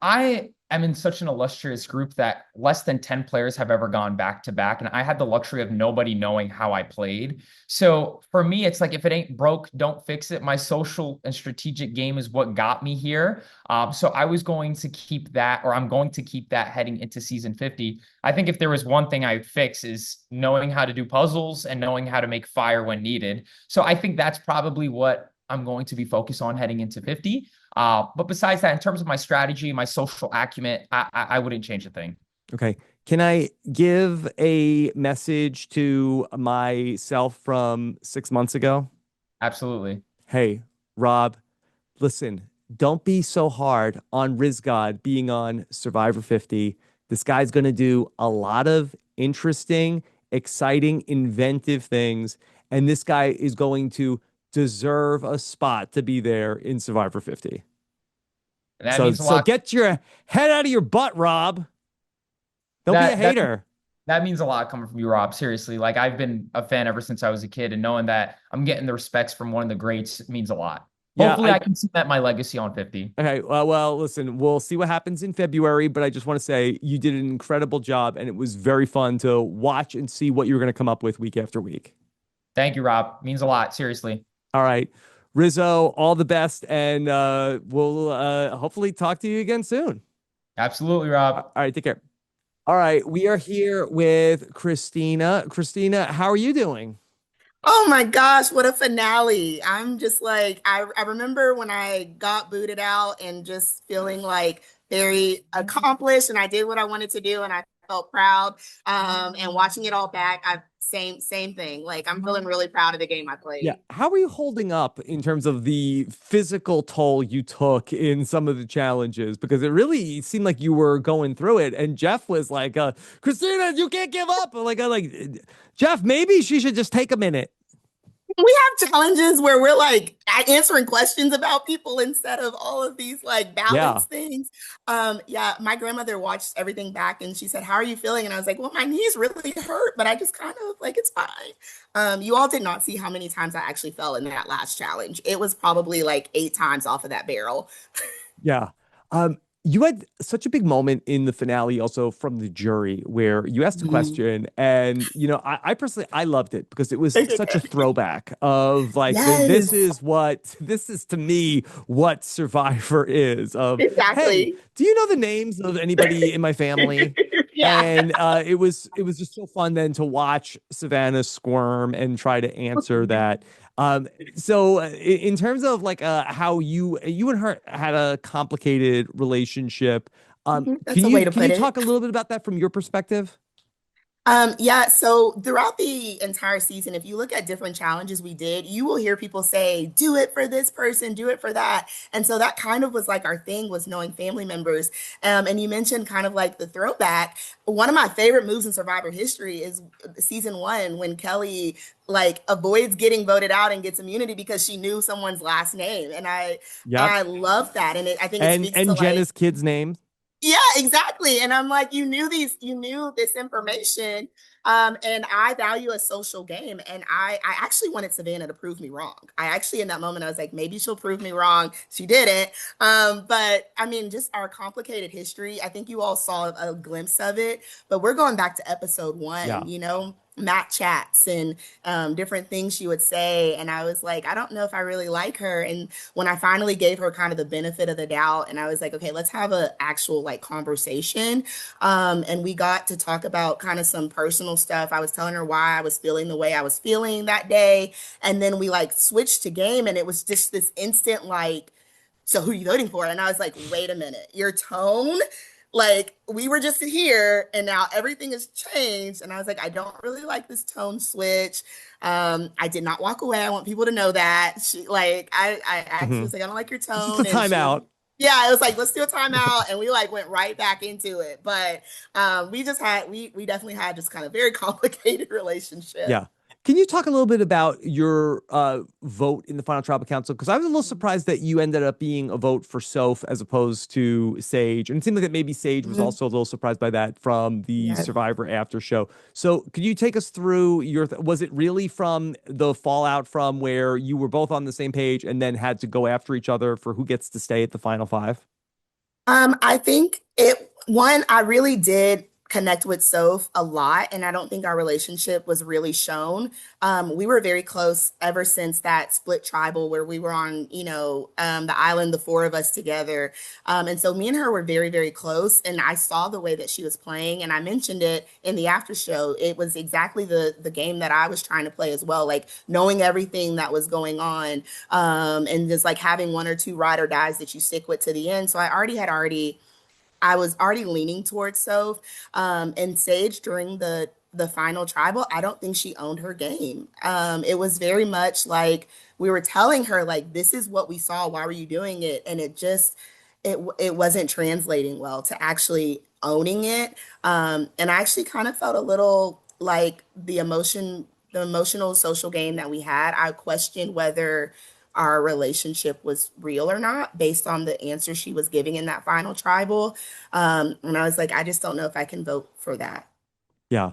I am in such an illustrious group that less than 10 players have ever gone back to back. And I had the luxury of nobody knowing how I played. So for me, it's like, if it ain't broke, don't fix it. My social and strategic game is what got me here. So I was going to keep that, or I'm going to keep that heading into season 50. I think if there was one thing I'd fix is knowing how to do puzzles and knowing how to make fire when needed. So I think that's probably what I'm going to be focused on heading into 50. But besides that, in terms of my strategy, my social acumen, I wouldn't change a thing. Okay. Can I give a message to myself from 6 months ago? Absolutely. Hey, Rob, listen, don't be so hard on Rizgod being on Survivor 50. This guy's going to do a lot of interesting, exciting, inventive things. And this guy is going to deserve a spot to be there in Survivor 50. That means a So lot. get your head out of your butt, Rob. Don't be a hater. That means a lot coming from you, Rob. Seriously, like, I've been a fan ever since I was a kid, and knowing that I'm getting the respects from one of the greats means a lot. Yeah, Hopefully, I can cement my legacy on 50. Okay, well, listen, we'll see what happens in February, but I just want to say you did an incredible job, and it was very fun to watch and see what you were going to come up with week after week. Thank you, Rob. Means a lot. Seriously. All right, Rizzo, all the best, and we'll hopefully talk to you again soon. Absolutely, Rob. All right, take care. All right, we are here with Kristina. Kristina, how are you doing? Oh my gosh, what a finale. I'm just like, I remember when I got booted out and just feeling like very accomplished, and I did what I wanted to do and I felt proud. And watching it all back, I same thing. Like, I'm feeling really proud of the game I played. Yeah. How are you holding up in terms of the physical toll you took in some of the challenges? Because it really seemed like you were going through it. And Jeff was like, Kristina, you can't give up. Like, Jeff, maybe she should just take a minute. We have challenges where we're like answering questions about people instead of all of these like balance things. Yeah, my grandmother watched everything back and she said, "How are you feeling?" And I was like, "Well, my knees really hurt, but I just kind of like, it's fine." You all did not see how many times I actually fell in that last challenge. It was probably like 8 times off of that barrel. Yeah. You had such a big moment in the finale also from the jury where you asked a question and, I personally, I loved it because it was such a throwback of like, this is to me what Survivor is of, Exactly. hey, do you know the names of anybody in my family? Yeah. And it was just so fun then to watch Savannah squirm and try to answer that. So in terms of like how you and her had a complicated relationship, That's a way to put can you it. talk a little bit about that from your perspective? Yeah, so throughout the entire season, if you look at different challenges we did, you will hear people say, do it for this person, do it for that. And so that kind of was like our thing, was knowing family members. And you mentioned kind of like the throwback. One of my favorite moves in Survivor history is season 1 when Kelly like avoids getting voted out and gets immunity because she knew someone's last name. And I love that. And I think it speaks to Jenna's like, kids' names. yeah, exactly. And I'm like, you knew this information. And I value a social game. And I actually wanted Savannah to prove me wrong. I actually, in that moment, I was like, maybe she'll prove me wrong. She didn't. But I mean, just our complicated history. I think you all saw a glimpse of it, but we're going back to episode 1, Matt chats and different things she would say. And I was like, I don't know if I really like her. And when I finally gave her kind of the benefit of the doubt, and I was like, okay, let's have an actual like conversation. And we got to talk about kind of some personal stuff. I was telling her why I was feeling the way I was feeling that day. And then we like switched to game, and it was just this instant like, so who are you voting for? And I was like, wait a minute, your tone, like we were just here and now everything has changed. And I was like, I don't really like this tone switch. I did not walk away. I want people to know that. I actually was like, I don't like your tone. Just a timeout. Yeah, it was like, let's do a timeout. And we like went right back into it. But we definitely had just kind of very complicated relationship. Yeah. Can you talk a little bit about your vote in the final tribal council? Because I was a little surprised that you ended up being a vote for Soph as opposed to Sage. And it seemed like that maybe Sage was also a little surprised by that from the Survivor after show. So could you take us through was it really from the fallout from where you were both on the same page and then had to go after each other for who gets to stay at the final 5? I think I really did connect with Soph a lot, and I don't think our relationship was really shown. We were very close ever since that split tribal where we were on, the island, the four of us together. And so me and her were very, very close, and I saw the way that she was playing, and I mentioned it in the after show. It was exactly the game that I was trying to play as well, like knowing everything that was going on, and just like having one or two ride or dies that you stick with to the end. So I was already leaning towards Soph. And Sage during the final tribal, I don't think she owned her game. It was very much like we were telling her like this is what we saw. Why were you doing it? And it wasn't translating well to actually owning it. And I actually kind of felt a little like the emotional social game that we had. I questioned whether our relationship was real or not based on the answer she was giving in that final tribal. And I was like, I just don't know if I can vote for that. Yeah.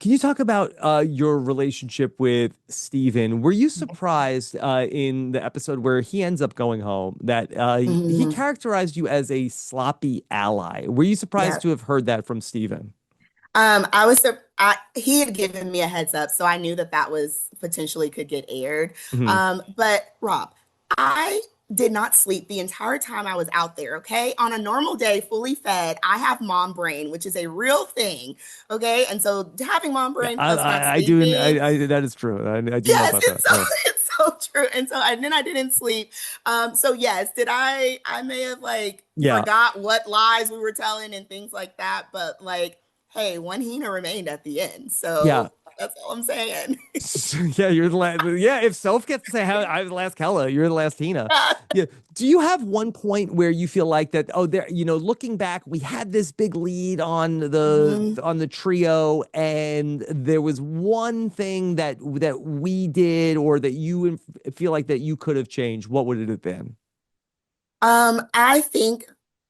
Can you talk about your relationship with Steven? Were you surprised in the episode where he ends up going home that he Mhm. characterized you as a sloppy ally? Were you surprised Yeah. to have heard that from Steven? He had given me a heads up, so I knew that that was potentially could get aired. Hmm. But Rob, I did not sleep the entire time I was out there. Okay, on a normal day, fully fed, I have mom brain, which is a real thing. Okay, and so having mom Yeah, brain plus not I do. sleeping, That is true. I do know yes, about that. it's so Yeah. it's so true. And so and then I didn't sleep. So yes, did I may have like Yeah. forgot what lies we were telling and things like that, but like, hey, one Hina remained at the end. Yeah. So that's all I'm saying. Yeah, you're the last. Yeah, if Soph gets to say, I'm the last Kella, you're the last Tina. Yeah. Do you have one point where you feel like that? Oh, there. Looking back, we had this big lead on Mhm. the trio, and there was one thing that we did, or that you feel like that you could have changed. What would it have been? I think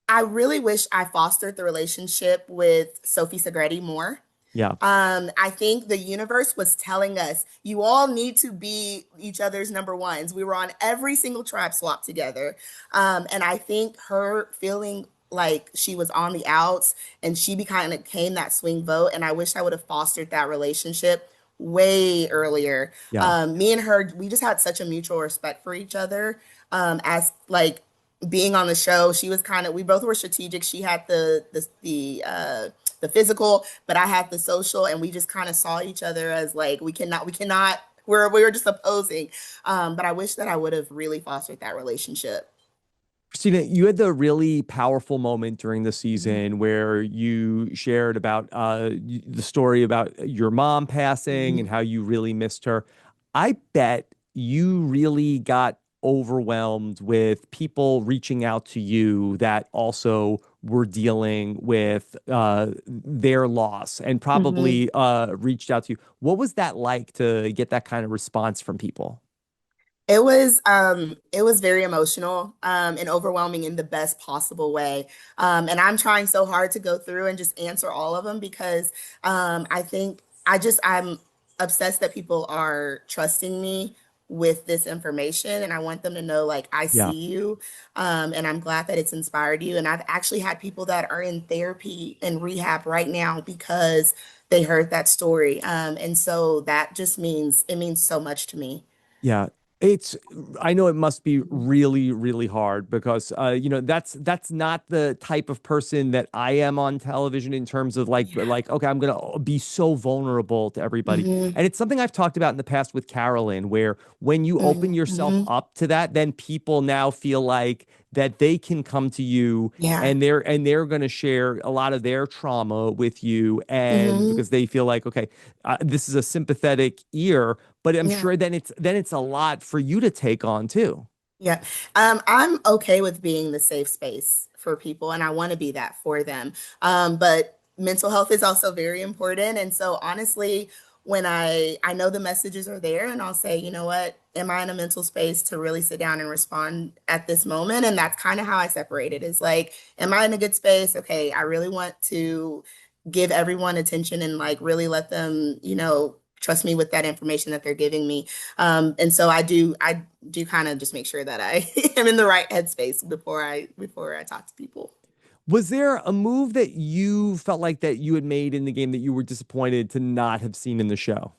I really wish I fostered the relationship with Sophie Segretti more. Yeah. I think the universe was telling us you all need to be each other's number ones. We were on every single tribe swap together. And I think her feeling like she was on the outs and she became that swing vote. And I wish I would have fostered that relationship way earlier. Yeah. Me and her, we just had such a mutual respect for each other. As like being on the show, she was kind of, we both were strategic. She had the physical, but I had the social, and we just kind of saw each other as like we were just opposing. But I wish that I would have really fostered that relationship. Christina, you had the really powerful moment during the season where you shared about the story about your mom passing and Mhm. how you really missed her. I bet you really got overwhelmed with people reaching out to you that also were dealing with their loss and Mhm. probably reached out to you. What was that like to get that kind of response from people? It was very emotional, and overwhelming in the best possible way. And I'm trying so hard to go through and just answer all of them because I think I'm obsessed that people are trusting me with this information, and I want them to know like I Yeah. see you, and I'm glad that it's inspired you. And I've actually had people that are in therapy and rehab right now because they heard that story. And so that just means it means so much to me. Yeah. It's I know it must be really, really hard because that's not the type of person that I am on television in terms of Yeah. okay, I'm gonna be so vulnerable to everybody. Mhm. And it's something I've talked about in the past with Carolyn, where when you open Mhm. yourself Mhm. up to that, then people now feel like that they can come to you Yeah. and they're going to share a lot of their trauma with you, and Mhm. because they feel like, okay, this is a sympathetic ear, but I'm Yeah. sure then it's a lot for you to take on too. Yeah. I'm okay with being the safe space for people, and I want to be that for them. But mental health is also very important. And so honestly, when I know the messages are there, and I'll say, you know what, am I in a mental space to really sit down and respond at this moment? And that's kind of how I separate it is like, am I in a good space? Okay, I really want to give everyone attention and like really let them, trust me with that information that they're giving me. And so I do kind of just make sure that I am in the right headspace before I talk to people. Was there a move that you felt like that you had made in the game that you were disappointed to not have seen in the show?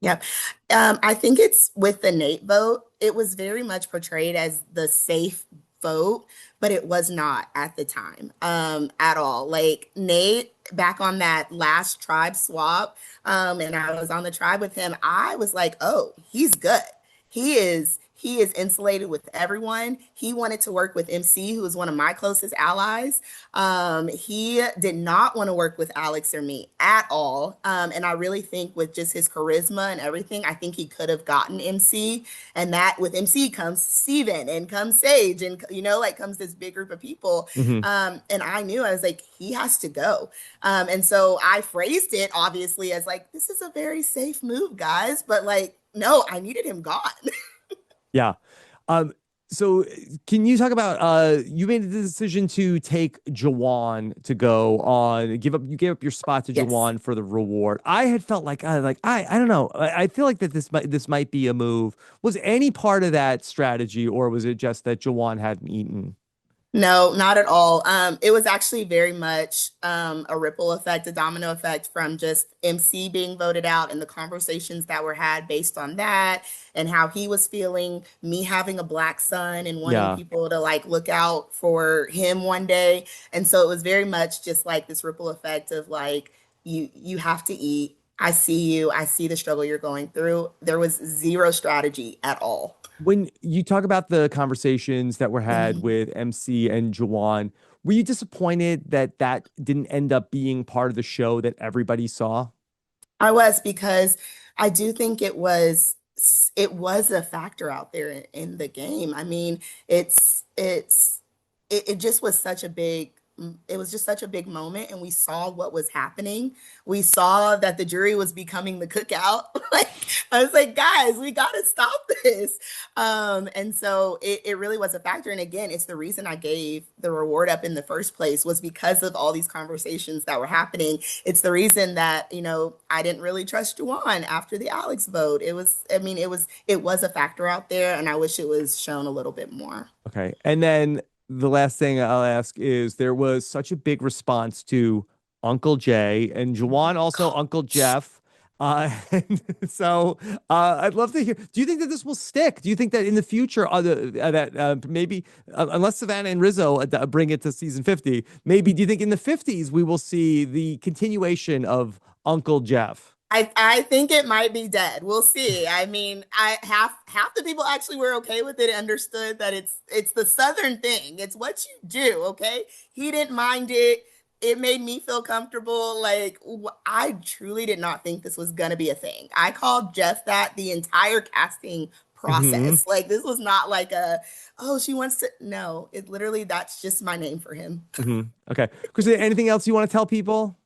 Yep. I think it's with the Nate vote. It was very much portrayed as the safe vote, but it was not at the time, at all. Like Nate, back on that last tribe swap, and I was on the tribe with him, I was like, oh, he's good. He is insulated with everyone. He wanted to work with MC, who is one of my closest allies. He did not want to work with Alex or me at all. And I really think with just his charisma and everything, I think he could have gotten MC. And that with MC comes Steven and comes Sage and, like comes this big group of people. Mhm. And I knew, I was like, he has to go. And so I phrased it obviously as like, this is a very safe move, guys. But like, no, I needed him gone. Yeah. So can you talk about you made the decision to take Juwan to go on, you gave up your spot to Yes. Juwan for the reward. I had felt like I don't know. I feel like that this might be a move. Was any part of that strategy, or was it just that Juwan hadn't eaten? No, not at all. It was actually very much a ripple effect, a domino effect from just MC being voted out and the conversations that were had based on that and how he was feeling, me having a black son and wanting Yeah. people to like look out for him one day. And so it was very much just like this ripple effect of like, you have to eat. I see you. I see the struggle you're going through. There was zero strategy at all. When you talk about the conversations that were had Mhm. with MC and Juwan, were you disappointed that that didn't end up being part of the show that everybody saw? I was because I do think it was a factor out there in the game. I mean, it just was such a big it was just such a big moment and we saw what was happening. We saw that the jury was becoming the cookout. Like I was like, guys, we got to stop this. And so it really was a factor. And again, it's the reason I gave the reward up in the first place was because of all these conversations that were happening. It's the reason that, I didn't really trust Juwan after the Alex vote. It was a factor out there and I wish it was shown a little bit more. Okay. And then the last thing I'll ask is there was such a big response to Uncle Jay and Juwan, also Uncle Jeff. And so I'd love to hear. Do you think that this will stick? Do you think that in the future, maybe unless Savannah and Rizzo bring it to season 50, maybe do you think in the 50s we will see the continuation of Uncle Jeff? I think it might be dead. We'll see. I mean, I half the people actually were okay with it, understood that it's the Southern thing. It's what you do, okay? He didn't mind it. It made me feel comfortable. Like I truly did not think this was gonna be a thing. I called Jeff that the entire casting process. Like this was not like she wants to. No, it literally that's just my name for him. Okay. Kristina, anything else you want to tell people?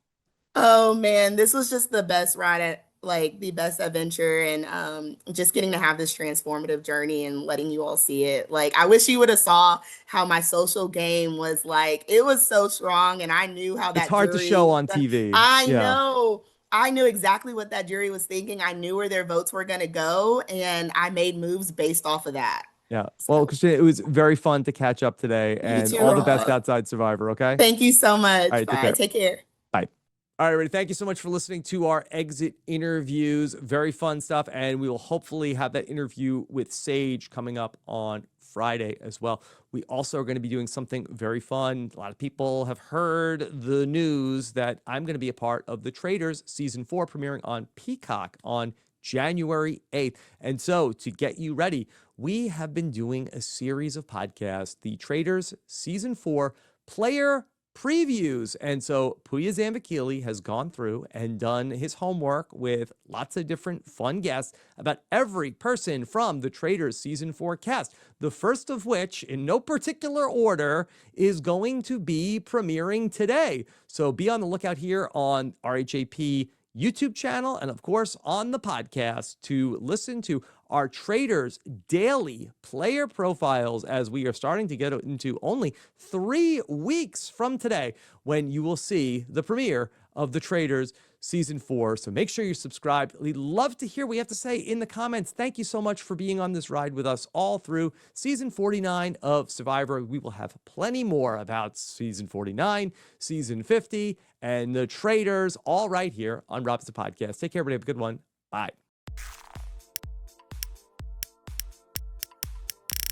Oh man, this was just the best ride at like the best adventure and just getting to have this transformative journey and letting you all see it. Like I wish you would have saw how my social game was like. It was so strong and I knew how It's that hard to jury show on TV. I Yeah. know. I knew exactly what that jury was thinking. I knew where their votes were going to go and I made moves based off of that. Yeah. Well, Kristina, it was very fun to catch up today, You and too, all the best Rob. outside Survivor. Okay. Thank you so much. All right. Take Bye. care. Take care. Bye. All right, everybody. Thank you so much for listening to our exit interviews. Very fun stuff. And we will hopefully have that interview with Sage coming up on Friday as well. We also are going to be doing something very fun. A lot of people have heard the news that I'm going to be a part of The Traitors season 4 premiering on Peacock on January 8th. And so to get you ready, we have been doing a series of podcasts, The Traitors season 4 player previews. And so Puya Zambakili has gone through and done his homework with lots of different fun guests about every person from the Traitors season 4 cast. The first of which, in no particular order, is going to be premiering today. So be on the lookout here on RHAP YouTube channel and of course on the podcast to listen to our Traitors daily player profiles as we are starting to get into only 3 weeks from today when you will see the premiere of the Traitors season 4. So make sure you're subscribed. We'd love to hear what you have to say in the comments. Thank you so much for being on this ride with us all through season 49 of Survivor. We will have plenty more about season 49, season 50, and the traitors, all right here on Rob's the Podcast. Take care, everybody. Have a good one. Bye.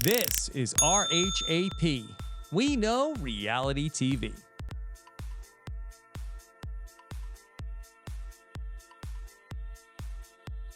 This is RHAP. We know reality TV.